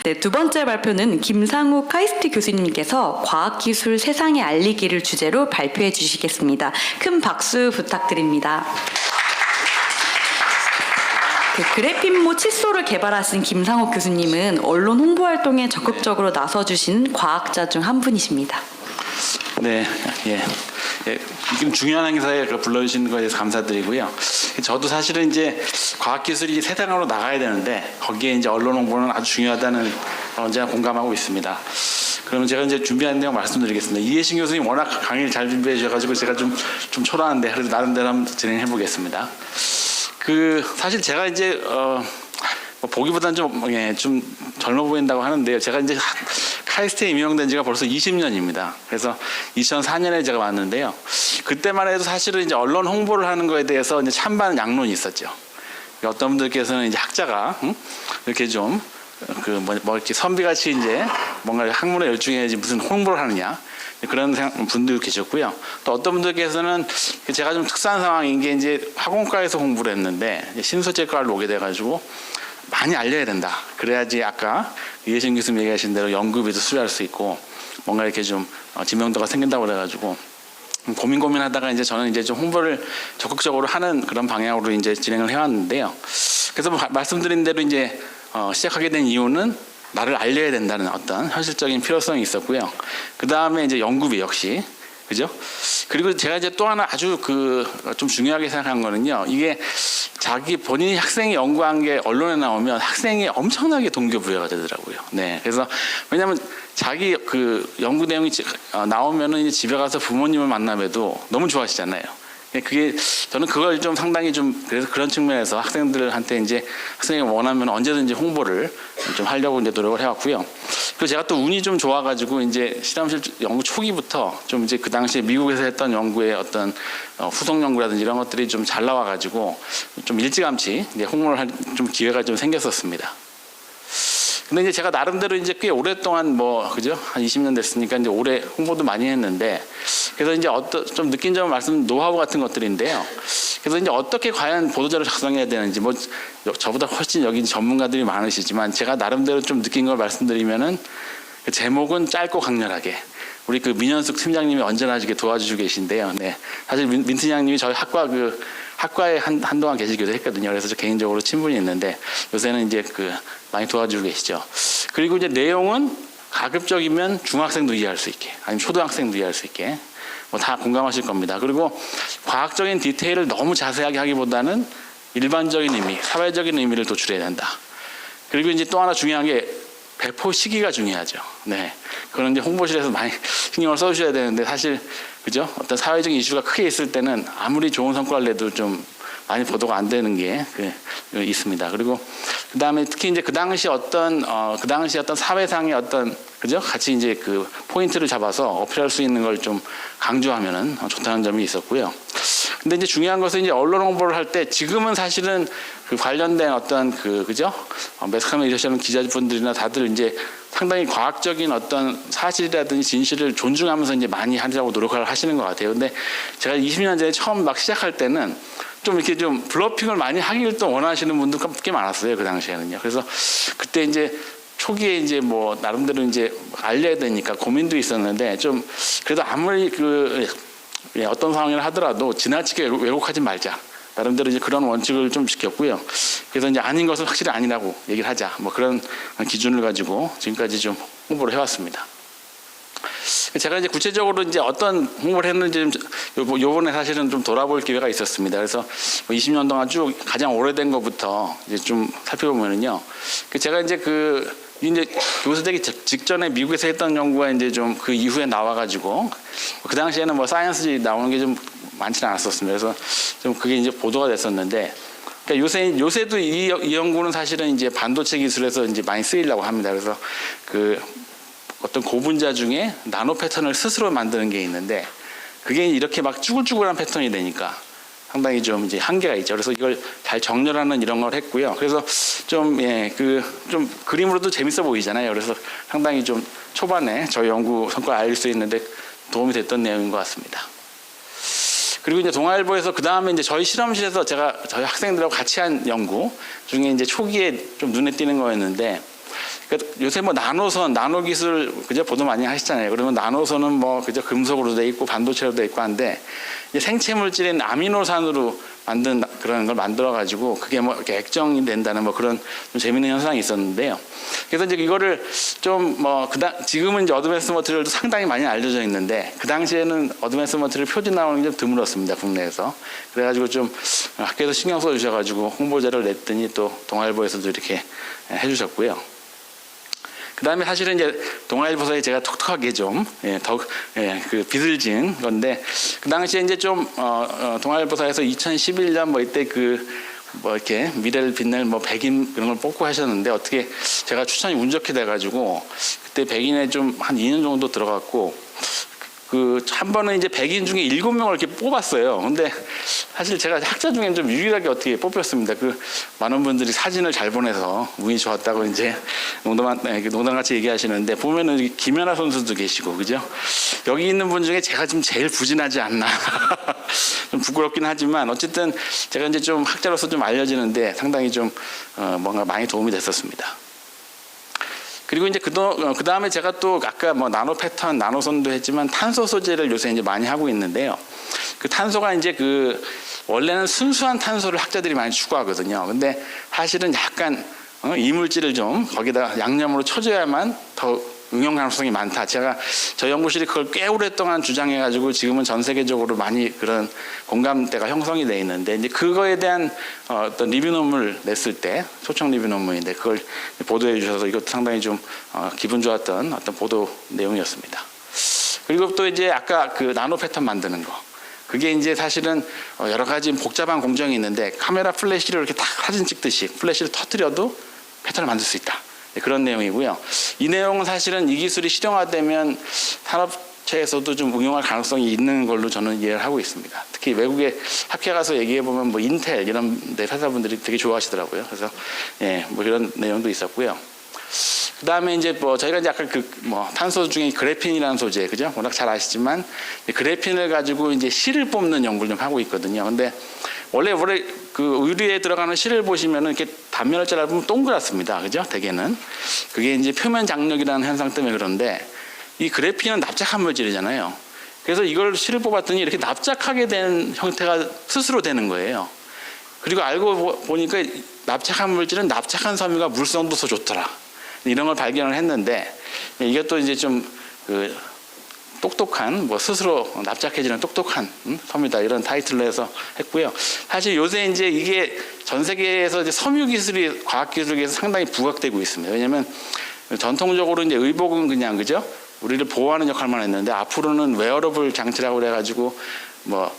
네, 두 번째 발표는 김상욱 카이스트 교수님께서 과학기술 세상에 알리기를 주제로 발표해 주시겠습니다. 큰 박수 부탁드립니다. 그래핀모 칫솔을 개발하신 김상욱 교수님은 언론 홍보 활동에 적극적으로 나서주신 과학자 중 한 분이십니다. 네, 지금 중요한 행사에 불러주시는 것에 대해서 감사드리고요. 저도 사실은 이제 과학기술이 세상으로 나가야 되는데 거기에 이제 언론 홍보는 아주 중요하다는 언제나 공감하고 있습니다. 그러면 제가 이제 준비한 내용 말씀드리겠습니다. 이해신 교수님 워낙 강의를 잘 준비해 주셔가지고 제가 좀 초라한데 그래도 나름대로 한번 진행해 보겠습니다. 사실 제가 이제 보기보다는 좀 젊어 보인다고 하는데요. 제가 이제 카이스트에 임용된 지가 벌써 20년입니다. 그래서 2004년에 제가 왔는데요. 그때만 해도 사실은 이제 언론 홍보를 하는 거에 대해서 이제 찬반 양론이 있었죠. 어떤 분들께서는 이제 학자가 이렇게 좀 이렇게 선비같이 이제 뭔가 학문에 열중해야지 무슨 홍보를 하느냐. 그런 분들 계셨고요. 또 어떤 분들께서는 제가 좀 특수한 상황인 게 이제 화공과에서 공부를 했는데 신소재과를 오게 돼가지고 많이 알려야 된다. 그래야지 아까 이해신 교수님 얘기하신 대로 연구비도 수료할 수 있고 뭔가 이렇게 좀 지명도가 생긴다고 그래가지고 고민하다가 이제 저는 이제 좀 홍보를 적극적으로 하는 그런 방향으로 이제 진행을 해왔는데요. 그래서 말씀드린 대로 이제 시작하게 된 이유는 나를 알려야 된다는 어떤 현실적인 필요성이 있었고요. 그 다음에 이제 연구비 역시, 그죠? 그리고 제가 이제 또 하나 아주 좀 중요하게 생각한 거는요. 이게 본인이 학생이 연구한 게 언론에 나오면 학생이 엄청나게 동기부여가 되더라고요. 네. 그래서 왜냐하면 자기 연구 내용이 나오면은 이제 집에 가서 부모님을 만나봬도 너무 좋아하시잖아요. 저는 그걸 좀 상당히 그래서 그런 측면에서 학생들한테 이제 학생이 원하면 언제든지 홍보를 좀 하려고 이제 노력을 해왔고요. 그리고 제가 또 운이 좀 좋아가지고 이제 실험실 연구 초기부터 좀 이제 그 당시에 미국에서 했던 연구의 어떤 후속 연구라든지 이런 것들이 좀 잘 나와가지고 좀 일찌감치 이제 홍보를 할 좀 기회가 좀 생겼었습니다. 근데 이제 제가 나름대로 이제 꽤 오랫동안 그죠? 한 20년 됐으니까 이제 오래 홍보도 많이 했는데 그래서 이제 좀 느낀 점을 노하우 같은 것들인데요. 그래서 이제 어떻게 과연 보도자를 작성해야 되는지 저보다 훨씬 여기 전문가들이 많으시지만 제가 나름대로 좀 느낀 걸 말씀드리면은 제목은 짧고 강렬하게 우리 민현숙 팀장님이 언제나 이렇게 도와주시고 계신데요. 네. 사실 민 팀장님이 저희 학과에 한동안 계시기도 했거든요. 그래서 저 개인적으로 친분이 있는데 요새는 이제 많이 도와주고 계시죠. 그리고 이제 내용은 가급적이면 중학생도 이해할 수 있게 아니면 초등학생도 이해할 수 있게 다 공감하실 겁니다. 그리고 과학적인 디테일을 너무 자세하게 하기보다는 일반적인 의미, 사회적인 의미를 도출해야 된다. 그리고 이제 또 하나 중요한 게 배포 시기가 중요하죠. 네. 그런 이제 홍보실에서 많이 신경을 써주셔야 되는데 사실 그죠? 어떤 사회적인 이슈가 크게 있을 때는 아무리 좋은 성과를 내도 좀 많이 보도가 안 되는 게 있습니다. 그리고 그 다음에 특히 이제 그 당시 어떤 사회상의 그죠? 같이 이제 포인트를 잡아서 어필할 수 있는 걸 좀 강조하면은 좋다는 점이 있었고요. 근데 이제 중요한 것은 이제 언론 홍보를 할 때 지금은 사실은 관련된 그죠? 매스컴에 일하시는 기자분들이나 다들 이제 상당히 과학적인 어떤 사실이라든지 진실을 존중하면서 이제 많이 하려고 노력을 하시는 것 같아요. 근데 제가 20년 전에 처음 막 시작할 때는 좀 이렇게 좀 블러핑을 많이 하기를 또 원하시는 분들 꽤 많았어요. 그 당시에는요. 그래서 그때 이제 초기에 이제 나름대로 이제 알려야 되니까 고민도 있었는데 좀 그래도 아무리 어떤 상황이라 하더라도 지나치게 왜곡하지 말자. 나름대로 이제 그런 원칙을 좀 지켰고요. 그래서 이제 아닌 것은 확실히 아니라고 얘기를 하자. 그런 기준을 가지고 지금까지 좀 홍보를 해왔습니다. 제가 이제 구체적으로 이제 어떤 홍보를 했는지 요번에 사실은 좀 돌아볼 기회가 있었습니다. 그래서 20년 동안 쭉 가장 오래된 것부터 이제 좀 살펴보면은요. 제가 이제 이제 교수되기 직전에 미국에서 했던 연구가 이제 좀 그 이후에 나와가지고 그 당시에는 사이언스지 나오는 게 좀 많지는 않았었습니다. 그래서 좀 그게 이제 보도가 됐었는데 그러니까 요새도 이 연구는 사실은 이제 반도체 기술에서 이제 많이 쓰이려고 합니다. 그래서 어떤 고분자 중에 나노 패턴을 스스로 만드는 게 있는데 그게 이렇게 막 쭈글쭈글한 패턴이 되니까 상당히 좀 이제 한계가 있죠. 그래서 이걸 잘 정렬하는 이런 걸 했고요. 그래서 좀 그림으로도 재밌어 보이잖아요. 그래서 상당히 좀 초반에 저희 연구 성과를 알릴 수 있는데 도움이 됐던 내용인 것 같습니다. 그리고 이제 동아일보에서 그 다음에 이제 저희 실험실에서 저희 학생들하고 같이 한 연구 중에 이제 초기에 좀 눈에 띄는 거였는데 그러니까 요새 뭐 나노선, 나노 기술 그저 보도 많이 하시잖아요. 그러면 나노선은 뭐 그저 금속으로 돼 있고 반도체로 돼 있고 한데 이제 생체 물질인 아미노산으로 만든 그런 걸 만들어 가지고 그게 뭐 이렇게 액정이 된다는 뭐 그런 좀 재밌는 현상이 있었는데요. 그래서 이제 이거를 좀 뭐 지금은 이제 어드밴스 머티리얼도 상당히 많이 알려져 있는데 그 당시에는 어드밴스 머티리얼 표지 나오는 게 좀 드물었습니다, 국내에서. 그래가지고 좀 학교에서 신경 써 주셔가지고 홍보자를 냈더니 또 동아일보에서도 이렇게 해주셨고요. 그 다음에 사실은 이제 동아일보사에 제가 톡톡하게 좀 그 빚을 진 건데 그 당시에 이제 좀 동아일보사에서 2011년 뭐 이때 뭐 이렇게 미래를 빛낼 뭐 백인 그런 걸 뽑고 하셨는데 어떻게 제가 추천이 운 좋게 돼가지고 그때 백인에 좀 한 2년 정도 들어갔고 한 번은 이제 백인 중에 7명을 이렇게 뽑았어요. 근데 사실 제가 학자 중에 좀 유일하게 어떻게 뽑혔습니다. 많은 분들이 사진을 잘 보내서 운이 좋았다고 이제 농담같이 얘기하시는데 보면은 김연아 선수도 계시고, 그죠? 여기 있는 분 중에 제가 좀 제일 부진하지 않나. 좀 부끄럽긴 하지만 어쨌든 제가 이제 좀 학자로서 좀 알려지는데 상당히 좀 뭔가 많이 도움이 됐었습니다. 그리고 이제 그 다음에 제가 또 아까 뭐 나노 패턴, 나노선도 했지만 탄소 소재를 요새 이제 많이 하고 있는데요. 그 탄소가 이제 원래는 순수한 탄소를 학자들이 많이 추구하거든요. 근데 사실은 약간 이물질을 좀 거기다 양념으로 쳐줘야만 더 응용 가능성이 많다. 제가 저희 연구실이 그걸 꽤 오랫동안 주장해가지고 지금은 전 세계적으로 많이 그런 공감대가 형성이 돼 있는데 이제 그거에 대한 어떤 리뷰 논문을 냈을 때 초청 리뷰 논문인데 그걸 보도해 주셔서 이것도 상당히 좀 기분 좋았던 어떤 보도 내용이었습니다. 그리고 또 이제 아까 나노 패턴 만드는 거. 그게 이제 사실은 여러 가지 복잡한 공정이 있는데 카메라 플래시를 이렇게 딱 사진 찍듯이 플래시를 터뜨려도 패턴을 만들 수 있다. 그런 내용이고요. 이 내용은 사실은 이 기술이 실용화되면 산업체에서도 좀 응용할 가능성이 있는 걸로 저는 이해를 하고 있습니다. 특히 외국에 학회 가서 얘기해 보면 뭐 인텔 이런 데 회사분들이 되게 좋아하시더라고요. 그래서 뭐 이런 내용도 있었고요. 그 다음에 이제 뭐 저희가 이제 아까 탄소 중에 그래핀이라는 소재, 그죠? 워낙 잘 아시지만 그래핀을 가지고 이제 실을 뽑는 연구를 좀 하고 있거든요. 근데 원래 의류에 들어가는 실을 보시면은 이렇게 단면을 잘라보면 동그랗습니다. 그죠? 대개는. 그게 이제 표면 장력이라는 현상 때문에 그런데 이 그래핀은 납작한 물질이잖아요. 그래서 이걸 실을 뽑았더니 이렇게 납작하게 된 형태가 스스로 되는 거예요. 그리고 알고 보니까 납작한 물질은 납작한 섬유가 물성도 더 좋더라. 이런 걸 발견을 했는데 이것도 이제 좀 똑똑한 스스로 납작해지는 똑똑한 섬유다 이런 타이틀로 해서 했고요. 사실 요새 이제 이게 전 세계에서 이제 섬유 기술이 과학 기술에서 상당히 부각되고 있습니다. 왜냐하면 전통적으로 이제 의복은 그냥 그죠? 우리를 보호하는 역할만 했는데 앞으로는 웨어러블 장치라고 그래가지고 뭐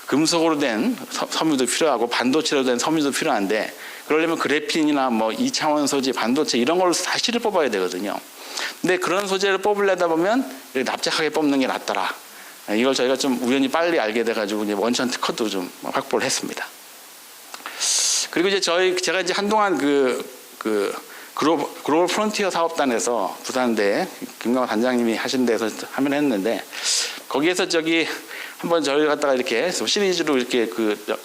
금속으로 된 섬유도 필요하고 반도체로 된 섬유도 필요한데 그러려면 그래핀이나 뭐 2차원 소재, 반도체 이런 걸로 다 실을 뽑아야 되거든요. 근데 그런 소재를 뽑으려다 보면 납작하게 뽑는 게 낫더라. 이걸 저희가 좀 우연히 빨리 알게 돼가지고 이제 원천 특허도 좀 확보를 했습니다. 그리고 이제 제가 이제 한동안 글로벌 프론티어 사업단에서 부산대 김강호 단장님이 하신 데서 하면 했는데 거기에서 한번 저희 갖다가 이렇게 시리즈로 이렇게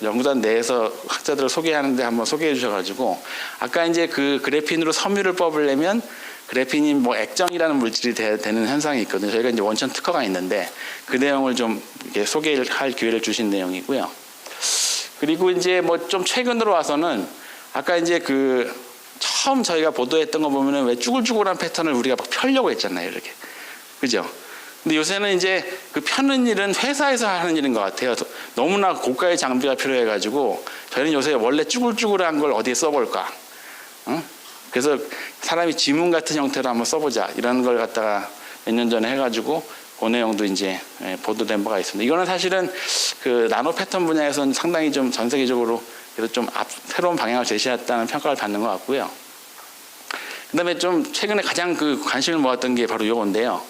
연구단 내에서 학자들을 소개하는데 한번 소개해 주셔가지고 아까 이제 그래핀으로 섬유를 뽑으려면 그래핀이 뭐 액정이라는 물질이 되는 현상이 있거든요. 저희가 이제 원천 특허가 있는데 그 내용을 좀 이렇게 소개할 기회를 주신 내용이고요. 그리고 이제 뭐 좀 최근으로 와서는 아까 이제 처음 저희가 보도했던 거 보면은 왜 쭈글쭈글한 패턴을 우리가 막 펴려고 했잖아요. 이렇게. 그죠? 근데 요새는 이제 펴는 일은 회사에서 하는 일인 것 같아요. 너무나 고가의 장비가 필요해가지고 저희는 요새 원래 쭈글쭈글한 걸 어디에 써볼까? 그래서 사람이 지문 같은 형태로 한번 써보자 이런 걸 갖다가 몇 년 전에 해가지고 그 내용도 이제 보도된 바가 있습니다. 이거는 사실은 나노 패턴 분야에서는 상당히 좀 전 세계적으로 그래서 좀 새로운 방향을 제시했다는 평가를 받는 것 같고요. 그다음에 좀 최근에 가장 관심을 모았던 게 바로 이건데요.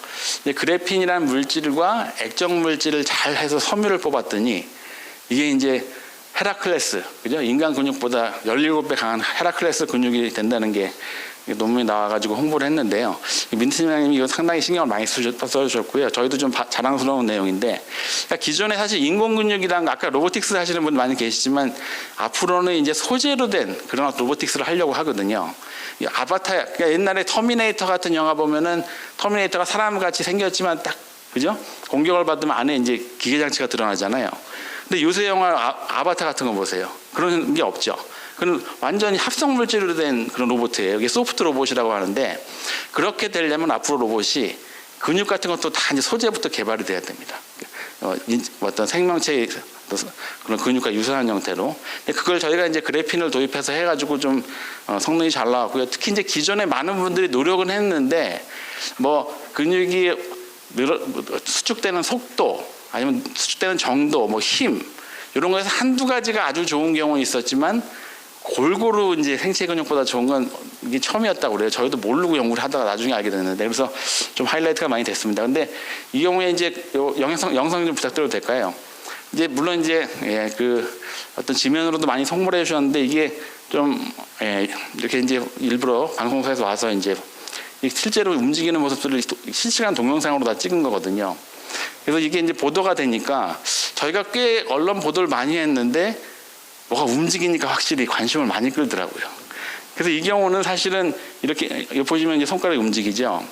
그래핀이라는 물질과 액정 물질을 잘 해서 섬유를 뽑았더니 이게 이제 헤라클레스, 그죠? 인간 근육보다 17배 강한 헤라클레스 근육이 된다는 게 논문이 나와가지고 홍보를 했는데요. 민트 팀장님이 이거 상당히 신경을 많이 써주셨고요. 저희도 좀 자랑스러운 내용인데, 그러니까 기존에 사실 인공 근육이랑 아까 로보틱스 하시는 분 많이 계시지만 앞으로는 이제 소재로 된 그런 로보틱스를 하려고 하거든요. 이 아바타, 그러니까 옛날에 터미네이터 같은 영화 보면은 터미네이터가 사람같이 생겼지만 딱, 그죠? 공격을 받으면 안에 이제 기계 장치가 드러나잖아요. 근데 요새 영화 아바타 같은 거 보세요. 그런 게 없죠. 그건 완전히 합성 물질로 된 그런 로봇이에요. 이게 소프트 로봇이라고 하는데, 그렇게 되려면 앞으로 로봇이 근육 같은 것도 다 이제 소재부터 개발이 돼야 됩니다. 어떤 생명체의 그런 근육과 유사한 형태로. 그걸 저희가 이제 그래핀을 도입해서 해가지고 좀 성능이 잘 나왔고요. 특히 이제 기존에 많은 분들이 노력은 했는데, 뭐 근육이 수축되는 속도, 아니면 수축되는 정도, 뭐 힘, 이런 거에서 한두 가지가 아주 좋은 경우는 있었지만, 골고루 이제 생체 근육보다 좋은 건 이게 처음이었다고 그래요. 저희도 모르고 연구를 하다가 나중에 알게 됐는데, 그래서 좀 하이라이트가 많이 됐습니다. 근데 이 경우에 이제 영상 좀 부탁드려도 될까요? 이제 물론 이제 그 어떤 지면으로도 많이 송물해 주셨는데, 이게 좀 이렇게 이제 일부러 방송사에서 와서 이제 실제로 움직이는 모습들을 실시간 동영상으로 다 찍은 거거든요. 그래서 이게 이제 보도가 되니까 저희가 꽤 언론 보도를 많이 했는데, 뭐가 움직이니까 확실히 관심을 많이 끌더라고요. 그래서 이 경우는 사실은 이렇게 보시면 이제 손가락이 움직이죠.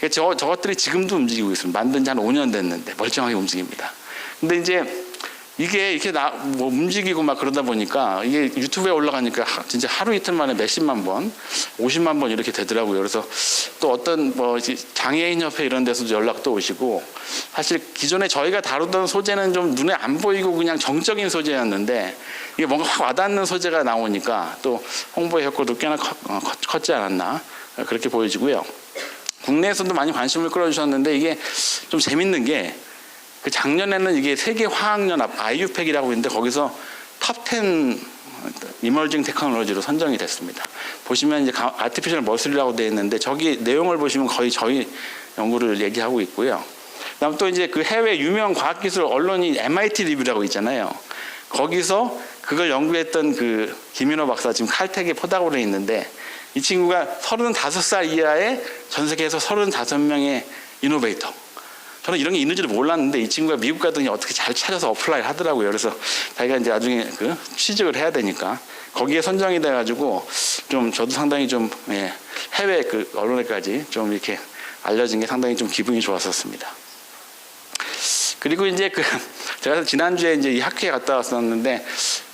저것들이 지금도 움직이고 있습니다. 만든 지 한 5년 됐는데 멀쩡하게 움직입니다. 근데 이제 이게 이렇게 뭐 움직이고 막 그러다 보니까 이게 유튜브에 올라가니까 진짜 하루 이틀 만에 몇십만 번, 50만 번 이렇게 되더라고요. 그래서 또 어떤 뭐 장애인 협회 이런 데서도 연락도 오시고, 사실 기존에 저희가 다루던 소재는 좀 눈에 안 보이고 그냥 정적인 소재였는데, 이게 뭔가 확 와닿는 소재가 나오니까 또 홍보의 효과도 꽤나 컸지 않았나 그렇게 보여지고요. 국내에서도 많이 관심을 끌어주셨는데, 이게 좀 재밌는 게, 그 작년에는 이게 세계 화학연합 IUPAC이라고 있는데, 거기서 톱10 이머징 테크놀로지로 선정이 됐습니다. 보시면 이제 아티피셜 머슬이라고 되어 있는데, 저기 내용을 보시면 거의 저희 연구를 얘기하고 있고요. 그다음 또 이제 그 해외 유명 과학기술 언론이 MIT 리뷰라고 있잖아요. 거기서 그걸 연구했던 그 김인호 박사, 지금 칼텍에 포닥으로 있는데, 이 친구가 35살 이하의 전 세계에서 35명의 이노베이터. 저는 이런 게 있는지도 몰랐는데, 이 친구가 미국 가더니 어떻게 잘 찾아서 어플라이를 하더라고요. 그래서 자기가 이제 나중에 그 취직을 해야 되니까 거기에 선정이 돼가지고 좀 저도 상당히 좀 해외 그 언론에까지 좀 이렇게 알려진 게 상당히 좀 기분이 좋았었습니다. 그리고 이제 그 제가 지난주에 이제 이 학회에 갔다 왔었는데,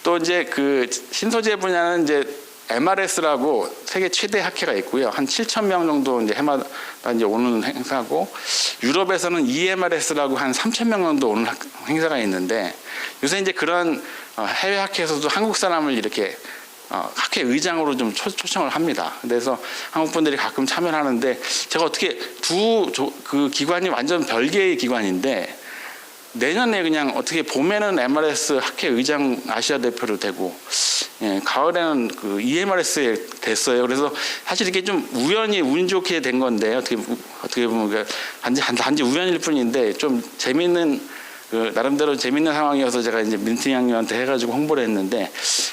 또 이제 그 신소재 분야는 이제 MRS라고 세계 최대 학회가 있고요. 한 7,000명 정도 이제 해마다 이제 오는 행사고, 유럽에서는 EMRS라고 한 3,000명 정도 오는 행사가 있는데, 요새 이제 그런 해외 학회에서도 한국 사람을 이렇게 학회 의장으로 좀 초청을 합니다. 그래서 한국 분들이 가끔 참여를 하는데, 제가 어떻게 그 기관이 완전 별개의 기관인데, 내년에 그냥 어떻게 봄에는 MRS 학회 의장 아시아 대표로 되고, 가을에는 그 EMRS에 됐어요. 그래서 사실 이게 좀 우연히 운 좋게 된 건데, 어떻게 보면 단지 우연일 뿐인데, 좀 재밌는 그 나름대로 재밌는 상황이어서 제가 이제 민트 양님한테 해가지고 홍보를 했는데,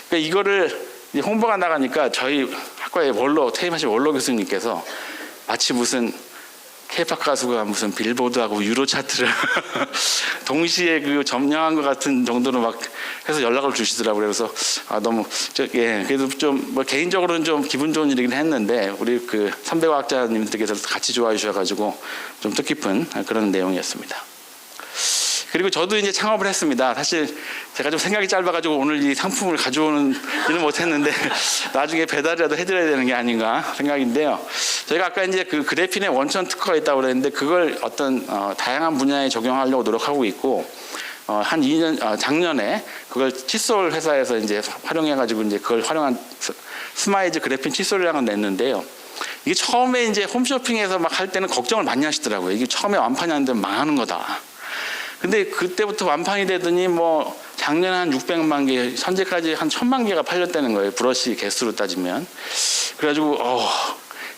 그러니까 이거를 이제 홍보가 나가니까 저희 학과의 퇴임하신 원로 교수님께서 마치 무슨 K-팝 가수가 무슨 빌보드하고 유로 차트를 동시에 그 점령한 것 같은 정도로 막 해서 연락을 주시더라고요. 그래서 너무 그래도 좀 뭐 개인적으로는 좀 기분 좋은 일이긴 했는데, 우리 그 선배 과학자님들께서 같이 좋아해 주셔가지고 좀 뜻깊은 그런 내용이었습니다. 그리고 저도 이제 창업을 했습니다. 사실 제가 좀 생각이 짧아가지고 오늘 이 상품을 가져오는 일은 못했는데, 나중에 배달이라도 해드려야 되는 게 아닌가 생각인데요. 저희가 아까 이제 그 그래핀의 원천 특허가 있다고 그랬는데, 그걸 어떤 다양한 분야에 적용하려고 노력하고 있고, 한 2년 작년에 그걸 칫솔 회사에서 이제 활용해가지고 이제 그걸 활용한 스마이즈 그래핀 칫솔이라는 걸 냈는데요. 이게 처음에 이제 홈쇼핑에서 막 할 때는 걱정을 많이 하시더라고요. 이게 처음에 완판이 안 되면 망하는 거다. 근데 그때부터 완판이 되더니 뭐 작년에 한 600만 개, 현재까지 한 1000만 개가 팔렸다는 거예요. 브러쉬 개수로 따지면. 그래가지고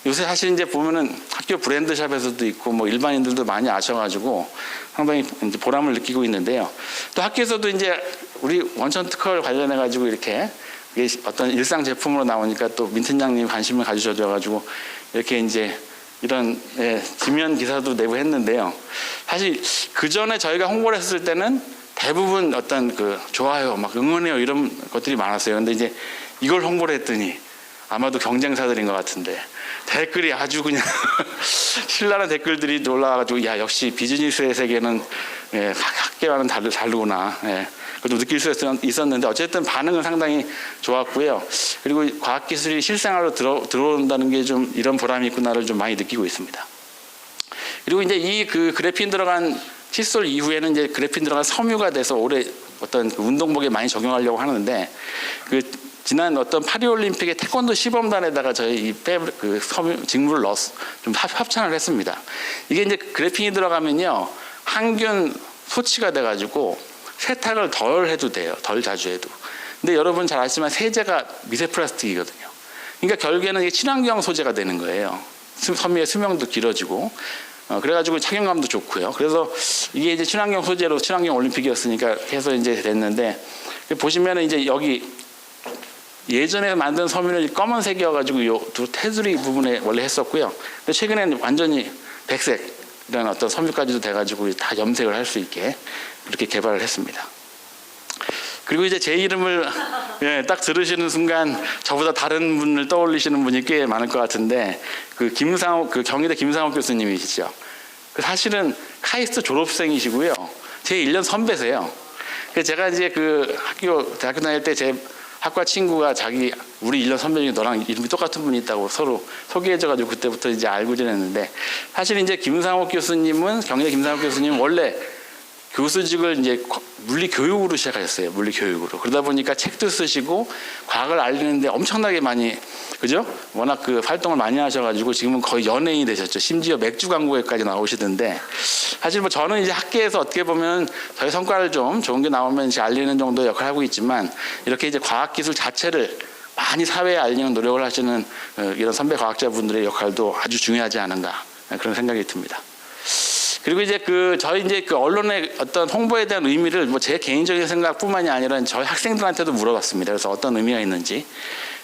요새 사실 이제 보면은 학교 브랜드샵에서도 있고 뭐 일반인들도 많이 아셔가지고 상당히 이제 보람을 느끼고 있는데요. 또 학교에서도 이제 우리 원천 특허를 관련해 가지고 이렇게 이게 어떤 일상 제품으로 나오니까 또 민 팀장님이 관심을 가지셔가지고 이렇게 이제 이런 지면 기사도 내고 했는데요. 사실 그 전에 저희가 홍보를 했을 때는 대부분 어떤 그 좋아요, 막 응원해요 이런 것들이 많았어요. 근데 이제 이걸 홍보를 했더니 아마도 경쟁사들인 것 같은데 댓글이 아주 그냥 신랄한 댓글들이 올라와가지고 야 역시 비즈니스의 세계는 학계와는 다르구나. 그것도 느낄 수 있었는데 어쨌든 반응은 상당히 좋았고요. 그리고 과학기술이 실생활로 들어온다는 게 좀 이런 보람이 있구나를 좀 많이 느끼고 있습니다. 그리고 이제 이 그 그래핀 들어간 칫솔 이후에는 이제 그래핀 들어간 섬유가 돼서 올해 어떤 그 운동복에 많이 적용하려고 하는데 그 지난 어떤 파리올림픽의 태권도 시범단에다가 저희 이 그 섬유 직물을 넣어서 좀 합찬을 했습니다. 이게 이제 그래핀이 들어가면요 항균 소치가 돼가지고 세탁을 덜 해도 돼요. 덜 자주 해도. 근데 여러분 잘 아시지만 세제가 미세 플라스틱이거든요. 그러니까 결국에는 이게 친환경 소재가 되는 거예요. 섬유의 수명도 길어지고. 그래가지고 착용감도 좋고요. 그래서 이게 이제 친환경 소재로 친환경 올림픽이었으니까 해서 이제 됐는데 보시면은 이제 여기 예전에 만든 섬유는 검은색이어가지고 요 두 테두리 부분에 원래 했었고요. 근데 최근에는 완전히 백색 이런 어떤 섬유까지도 돼가지고 다 염색을 할 수 있게 그렇게 개발을 했습니다. 그리고 이제 제 이름을 딱 들으시는 순간 저보다 다른 분을 떠올리시는 분이 꽤 많을 것 같은데 그 김상옥 그 경희대 김상옥 교수님이시죠. 그 사실은 카이스트 졸업생이시고요. 제 1년 선배세요. 그래서 제가 이제 그 대학교 다닐 때 제 학과 친구가 자기 우리 1년 선배 중에 너랑 이름이 똑같은 분이 있다고 서로 소개해줘가지고 그때부터 이제 알고 지냈는데 사실 이제 김상옥 교수님은 경희대 김상옥 교수님은 원래 교수직을 이제 물리 교육으로 시작하셨어요. 물리 교육으로. 그러다 보니까 책도 쓰시고 과학을 알리는데 엄청나게 많이 그죠? 워낙 그 활동을 많이 하셔가지고 지금은 거의 연예인이 되셨죠. 심지어 맥주 광고에까지 나오시던데 사실 뭐 저는 이제 학계에서 어떻게 보면 저희 성과를 좀 좋은 게 나오면 이제 알리는 정도 역할을 하고 있지만 이렇게 이제 과학기술 자체를 많이 사회에 알리는 노력을 하시는 이런 선배 과학자분들의 역할도 아주 중요하지 않은가 그런 생각이 듭니다. 그리고 이제 저희 이제 그 언론의 어떤 홍보에 대한 의미를 뭐 제 개인적인 생각뿐만이 아니라 저희 학생들한테도 물어봤습니다. 그래서 어떤 의미가 있는지.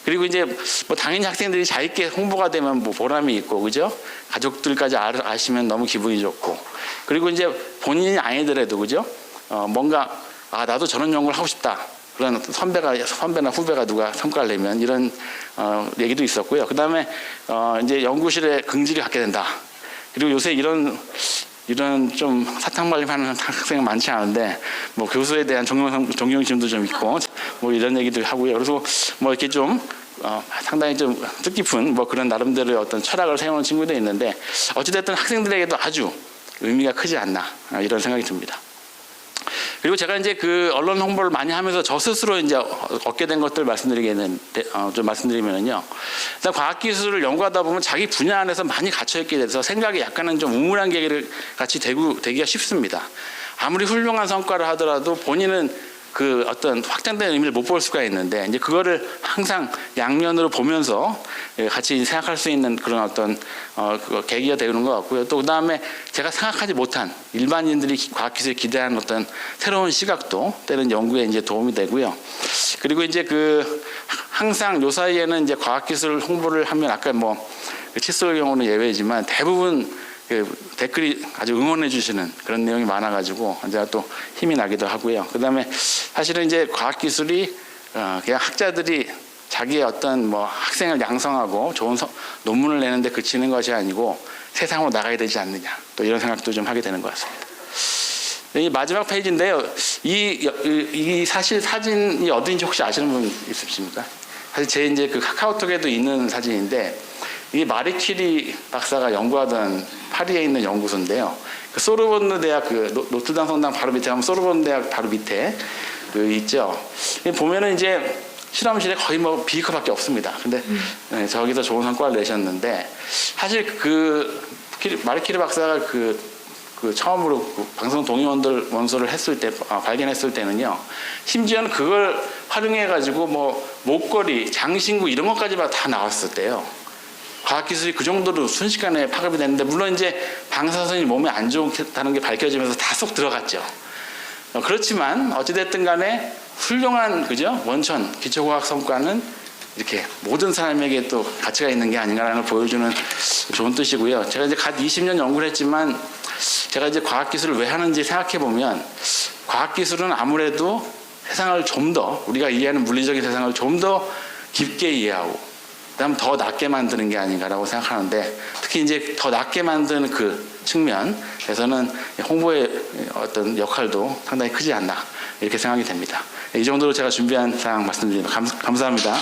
그리고 이제 뭐 당연히 학생들이 잘 있게 홍보가 되면 뭐 보람이 있고 그죠? 가족들까지 아시면 너무 기분이 좋고. 그리고 이제 본인이 아니더라도 그죠? 뭔가 나도 저런 연구를 하고 싶다. 그런 선배나 후배가 누가 성과를 내면 이런 얘기도 있었고요. 그다음에 이제 연구실에 긍지를 갖게 된다. 그리고 요새 이런 좀 사탕발림하는 학생은 많지 않은데 뭐 교수에 대한 존경심도 좀 있고 뭐 이런 얘기들 하고요. 그래서 뭐 이렇게 좀 상당히 좀 뜻깊은 뭐 그런 나름대로의 어떤 철학을 세우는 친구도 있는데 어찌됐든 학생들에게도 아주 의미가 크지 않나 이런 생각이 듭니다. 그리고 제가 이제 그 언론 홍보를 많이 하면서 저 스스로 이제 얻게 된 것들 좀 말씀드리면요. 일단 과학기술을 연구하다 보면 자기 분야 안에서 많이 갇혀있게 돼서 생각이 약간은 좀 우물한 계기를 같이 되기가 쉽습니다. 아무리 훌륭한 성과를 하더라도 본인은 그 어떤 확장된 의미를 못 볼 수가 있는데 이제 그거를 항상 양면으로 보면서 같이 생각할 수 있는 그런 어떤 계기가 되는 것 같고요. 또 그다음에 제가 생각하지 못한 일반인들이 과학기술에 기대하는 어떤 새로운 시각도 때는 연구에 이제 도움이 되고요. 그리고 이제 항상 요 사이에는 이제 과학기술 홍보를 하면 아까 뭐 칫솔 경우는 예외지만 대부분 댓글이 아주 응원해 주시는 그런 내용이 많아가지고 제가 또 힘이 나기도 하고요. 그다음에 사실은 이제 과학기술이 그냥 학자들이 자기의 어떤 뭐 학생을 양성하고 좋은 논문을 내는데 그치는 것이 아니고 세상으로 나가야 되지 않느냐 또 이런 생각도 좀 하게 되는 것 같습니다. 이 마지막 페이지인데요. 이 사실 사진이 어딘지 혹시 아시는 분 있으십니까? 사실 제 이제 그 카카오톡에도 있는 사진인데 이게 마리 퀴리 박사가 연구하던 파리에 있는 연구소인데요. 그 소르본느 대학 노트르담 성당 바로 밑에 가면 소르본느 대학 바로 밑에 있죠. 보면은 이제 실험실에 거의 뭐 비커밖에 없습니다. 근데 저기서 좋은 성과를 내셨는데 사실 마리 퀴리 박사가 처음으로 방사능 동위 원소를 했을 때 발견했을 때는요. 심지어는 그걸 활용해 가지고 뭐 목걸이, 장신구 이런 것까지 다 나왔을 때요. 과학기술이 그 정도로 순식간에 파급이 됐는데, 물론 이제 방사선이 몸에 안 좋다는 게 밝혀지면서 다 쏙 들어갔죠. 그렇지만 어찌됐든 간에 훌륭한, 그죠? 원천 기초과학 성과는 이렇게 모든 사람에게 또 가치가 있는 게 아닌가라는 걸 보여주는 좋은 뜻이고요. 제가 이제 갓 20년 연구를 했지만, 제가 이제 과학기술을 왜 하는지 생각해 보면, 과학기술은 아무래도 세상을 좀 더, 우리가 이해하는 물리적인 세상을 좀 더 깊게 이해하고, 그다음 더 낫게 만드는 게 아닌가라고 생각하는데, 특히 이제 더 낫게 만드는 그 측면에서는 홍보의 어떤 역할도 상당히 크지 않나, 이렇게 생각이 됩니다. 이 정도로 제가 준비한 사항 말씀드립니다. 감사합니다.